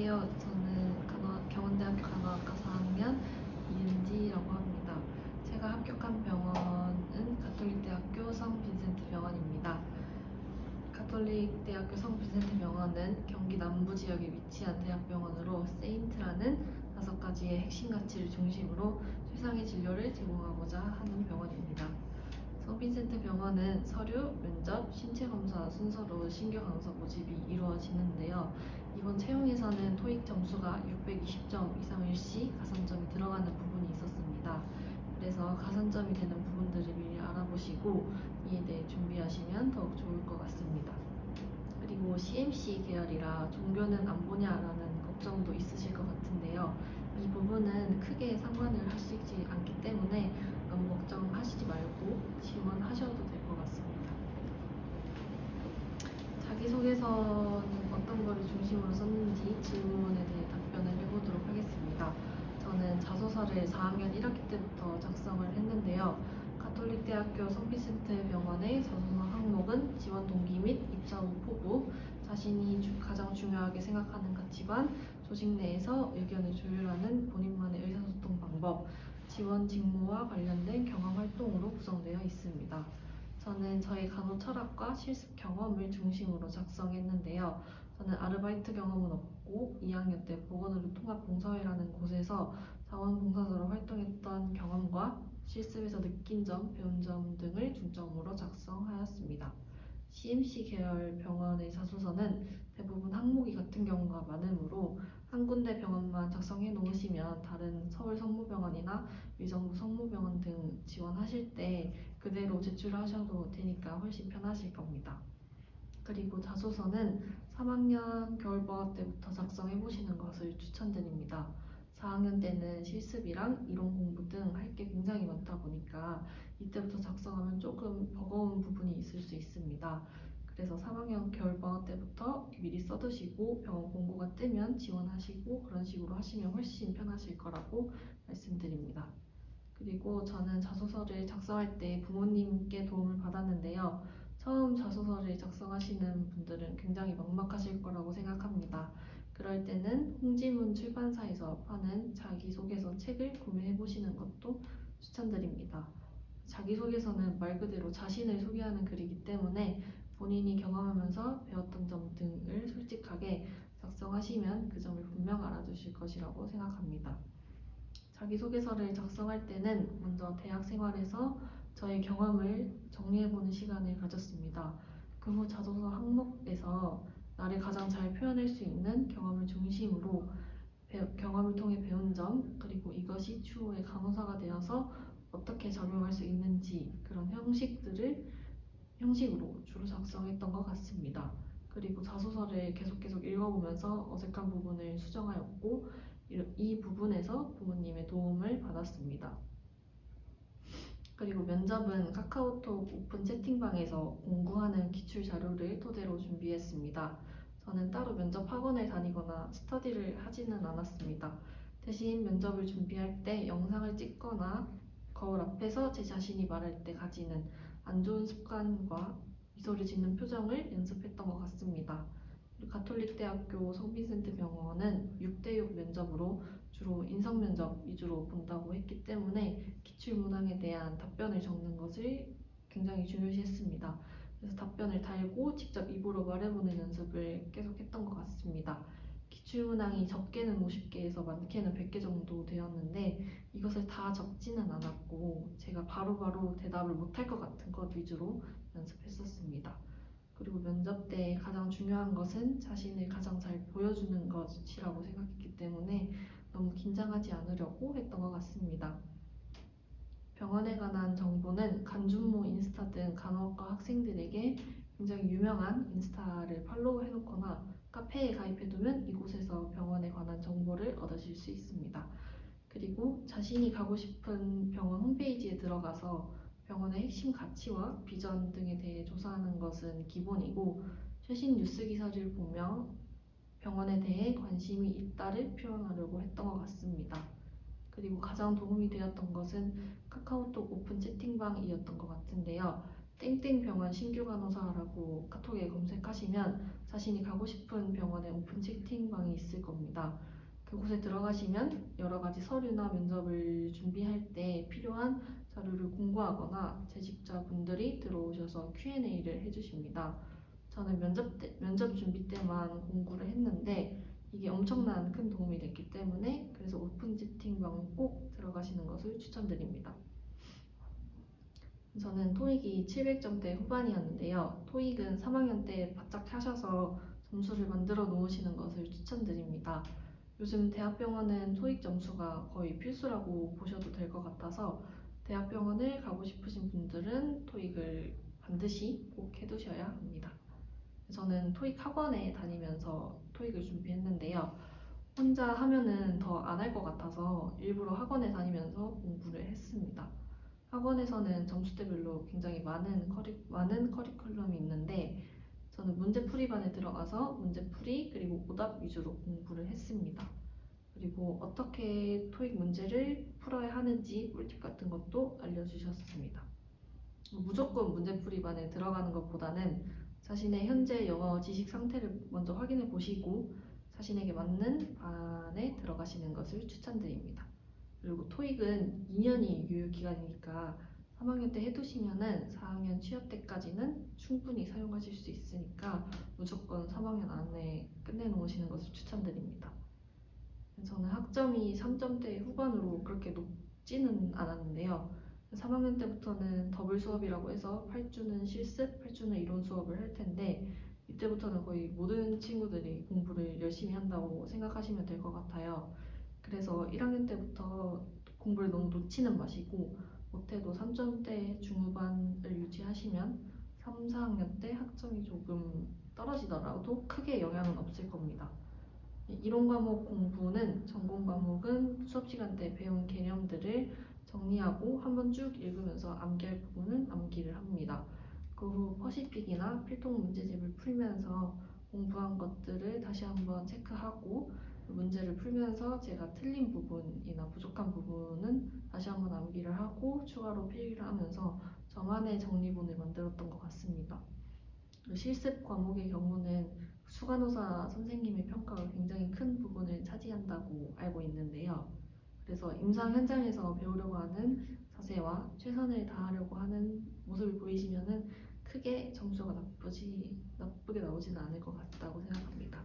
안녕하세요. 저는 경원대학교 간호학과 4학년 이은지라고 합니다. 제가 합격한 병원은 가톨릭대학교 성빈센트 병원입니다. 가톨릭대학교 성빈센트 병원은 경기 남부 지역에 위치한 대학병원으로 세인트라는 5가지의 핵심 가치를 중심으로 최상의 진료를 제공하고자 하는 병원입니다. 성빈센트 병원은 서류, 면접, 신체 검사 순서로 신규 강사 모집이 이루어지는데요. 이번 채용에서는 토익 점수가 620점 이상일 시 가산점이 들어가는 부분이 있었습니다. 그래서 가산점이 되는 부분들을 미리 알아보시고 이에 대해 준비하시면 더욱 좋을 것 같습니다. 그리고 CMC 계열이라 종교는 안 보냐라는 걱정도 있으실 것 같은데요. 이 부분은 크게 상관을 하시지 않기 때문에 너무 걱정하시지 말고 지원하셔도 될 것 같습니다. 자기소개서는 어떤 거를 중심으로 썼는지 질문에 대해 답변을 해보도록 하겠습니다. 저는 자소서를 4학년 1학기 때부터 작성을 했는데요. 가톨릭대학교 성빈센트 병원의 자소서 항목은 지원 동기 및 입사 후 포부, 자신이 가장 중요하게 생각하는 가치관, 조직 내에서 의견을 조율하는 본인만의 의사소통 방법, 지원 직무와 관련된 경험 활동으로 구성되어 있습니다. 저는 저희 간호 철학과 실습 경험을 중심으로 작성했는데요. 저는 아르바이트 경험은 없고 2학년 때 보건의료 통합봉사회라는 곳에서 자원봉사자로 활동했던 경험과 실습에서 느낀 점, 배운 점 등을 중점으로 작성하였습니다. CMC 계열 병원의 자소서는 대부분 항목이 같은 경우가 많으므로 한 군데 병원만 작성해 놓으시면 다른 서울 성모병원이나 위정부 성모병원 등 지원하실 때 그대로 제출하셔도 되니까 훨씬 편하실 겁니다. 그리고 자소서는 3학년 겨울방학 때부터 작성해 보시는 것을 추천드립니다. 4학년 때는 실습이랑 이론 공부 등 할 게 굉장히 많다 보니까 이때부터 작성하면 조금 버거운 부분이 있을 수 있습니다. 그래서 3학년 겨울방학 때부터 미리 써두시고 병원 공고가 뜨면 지원하시고 그런 식으로 하시면 훨씬 편하실 거라고 말씀드립니다. 그리고 저는 자소서를 작성할 때 부모님께 도움을 받았는데요. 처음 자소서를 작성하시는 분들은 굉장히 막막하실 거라고 생각합니다. 그럴 때는 홍지문 출판사에서 파는 자기소개서 책을 구매해 보시는 것도 추천드립니다. 자기소개서는 말 그대로 자신을 소개하는 글이기 때문에 본인이 경험하면서 배웠던 점 등을 솔직하게 작성하시면 그 점을 분명 알아주실 것이라고 생각합니다. 자기소개서를 작성할 때는 먼저 대학 생활에서 저의 경험을 정리해보는 시간을 가졌습니다. 그 후 자소서 항목에서 나를 가장 잘 표현할 수 있는 경험을 중심으로 경험을 통해 배운 점, 그리고 이것이 추후에 간호사가 되어서 어떻게 적용할 수 있는지 그런 형식으로 주로 작성했던 것 같습니다. 그리고 자소서를 계속 읽어보면서 어색한 부분을 수정하였고 이 부분에서 부모님의 도움을 받았습니다. 그리고 면접은 카카오톡 오픈 채팅방에서 공구하는 기출 자료를 토대로 준비했습니다. 저는 따로 면접 학원을 다니거나 스터디를 하지는 않았습니다. 대신 면접을 준비할 때 영상을 찍거나 거울 앞에서 제 자신이 말할 때 가지는 안 좋은 습관과 미소를 짓는 표정을 연습했던 것 같습니다. 가톨릭대학교 성빈센트 병원은 6대6 면접으로 주로 인성 면접 위주로 본다고 했기 때문에 기출 문항에 대한 답변을 적는 것을 굉장히 중요시했습니다. 그래서 답변을 달고 직접 입으로 말해보는 연습을 계속 했던 것 같습니다. 기출 문항이 적게는 50개에서 많게는 100개 정도 되었는데 이것을 다 적지는 않았고 제가 바로바로 대답을 못할 것 같은 것 위주로 연습했었습니다. 그리고 면접 때 가장 중요한 것은 자신을 가장 잘 보여주는 것이라고 생각했기 때문에 너무 긴장하지 않으려고 했던 것 같습니다. 병원에 관한 정보는 간준모 인스타 등 간호학과 학생들에게 굉장히 유명한 인스타를 팔로우 해놓거나 카페에 가입해두면 이곳에서 병원에 관한 정보를 얻으실 수 있습니다. 그리고 자신이 가고 싶은 병원 홈페이지에 들어가서 병원의 핵심 가치와 비전 등에 대해 조사하는 것은 기본이고 최신 뉴스 기사를 보며 병원에 대해 관심이 있다를 표현하려고 했던 것 같습니다. 그리고 가장 도움이 되었던 것은 카카오톡 오픈 채팅방이었던 것 같은데요. 땡땡 병원 신규 간호사라고 카톡에 검색하시면 자신이 가고 싶은 병원의 오픈 채팅방이 있을 겁니다. 그곳에 들어가시면 여러 가지 서류나 면접을 준비할 때 필요한 자료를 공부하거나 재직자분들이 들어오셔서 Q&A를 해주십니다. 저는 면접 준비 때만 공부를 했는데 이게 엄청난 큰 도움이 됐기 때문에 그래서 오픈 채팅방 꼭 들어가시는 것을 추천드립니다. 저는 토익이 700점대 후반이었는데요. 토익은 3학년 때 바짝 하셔서 점수를 만들어 놓으시는 것을 추천드립니다. 요즘 대학병원은 토익 점수가 거의 필수라고 보셔도 될 것 같아서 대학병원을 가고 싶으신 분들은 토익을 반드시 꼭 해두셔야 합니다. 저는 토익 학원에 다니면서 토익을 준비했는데요. 혼자 하면은 더 안 할 것 같아서 일부러 학원에 다니면서 공부를 했습니다. 학원에서는 점수대별로 굉장히 많은 커리큘럼이 있는데 저는 문제풀이반에 들어가서 문제풀이 그리고 오답 위주로 공부를 했습니다. 그리고 어떻게 토익 문제를 풀어야 하는지 꿀팁 같은 것도 알려주셨습니다. 무조건 문제풀이반에 들어가는 것보다는 자신의 현재 영어 지식 상태를 먼저 확인해 보시고 자신에게 맞는 반에 들어가시는 것을 추천드립니다. 그리고 토익은 2년이 유효기간이니까 3학년 때 해두시면은 4학년 취업 때까지는 충분히 사용하실 수 있으니까 무조건 3학년 안에 끝내놓으시는 것을 추천드립니다. 저는 학점이 3점대 후반으로 그렇게 높지는 않았는데요. 3학년 때부터는 더블 수업이라고 해서 8주는 실습, 8주는 이론 수업을 할 텐데 이때부터는 거의 모든 친구들이 공부를 열심히 한다고 생각하시면 될 것 같아요. 그래서 1학년 때부터 공부를 너무 놓치는 마시고 못해도 3점대 중후반을 유지하시면 3, 4학년 때 학점이 조금 떨어지더라도 크게 영향은 없을 겁니다. 이론 과목 공부는 전공 과목은 수업 시간 때 배운 개념들을 정리하고 한번 쭉 읽으면서 암기할 부분은 암기를 합니다. 그 후 퍼시픽이나 필통 문제집을 풀면서 공부한 것들을 다시 한번 체크하고 문제를 풀면서 제가 틀린 부분이나 부족한 부분은 다시 한번 암기를 하고 추가로 필기를 하면서 저만의 정리본을 만들었던 것 같습니다. 실습 과목의 경우는 수간호사 선생님의 평가가 굉장히 큰 부분을 차지한다고 알고 있는데요. 그래서 임상 현장에서 배우려고 하는 자세와 최선을 다하려고 하는 모습을 보이시면은 크게 점수가 나쁘게 나오지는 않을 것 같다고 생각합니다.